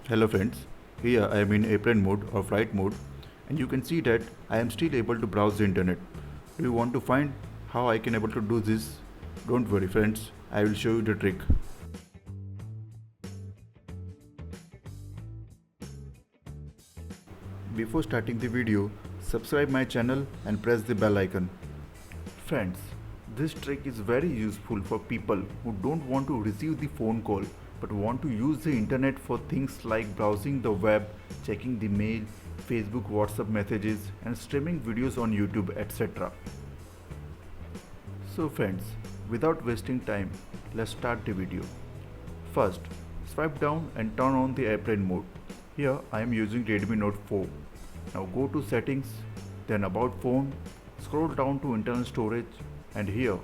Hello friends, here I am in airplane mode or flight mode and you can see that I am still able to browse the internet. Do you want to find how I can able to do this? Don't worry friends, I will show you the trick. Before starting the video, subscribe my channel and press the bell icon. Friends, this trick is very useful for people who don't want to receive the phone call but want to use the internet for things like browsing the web, checking the mail, Facebook, WhatsApp messages and streaming videos on YouTube, etc. So friends, without wasting time, let's start the video. First, swipe down and turn on the airplane mode. Here I am using Redmi Note 4. Now go to settings, then about phone, scroll down to internal storage and here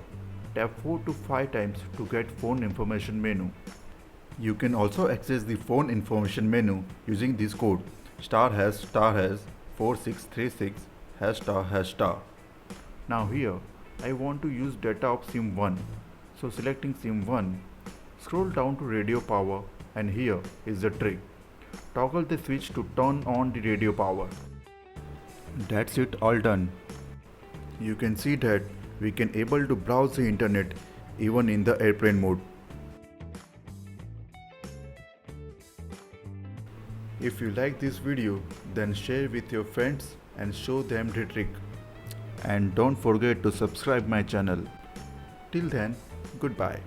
tap 4 to 5 times to get phone information menu. You can also access the phone information menu using this code *#4636 ##*. Now here I want to use data of SIM 1. So selecting SIM 1, scroll down to radio power and here is the trick. Toggle the switch to turn on the radio power. That's it, all done. You can see that we can able to browse the internet even in the airplane mode. If you like this video, then share with your friends and show them the trick. And don't forget to subscribe my channel. Till then, goodbye.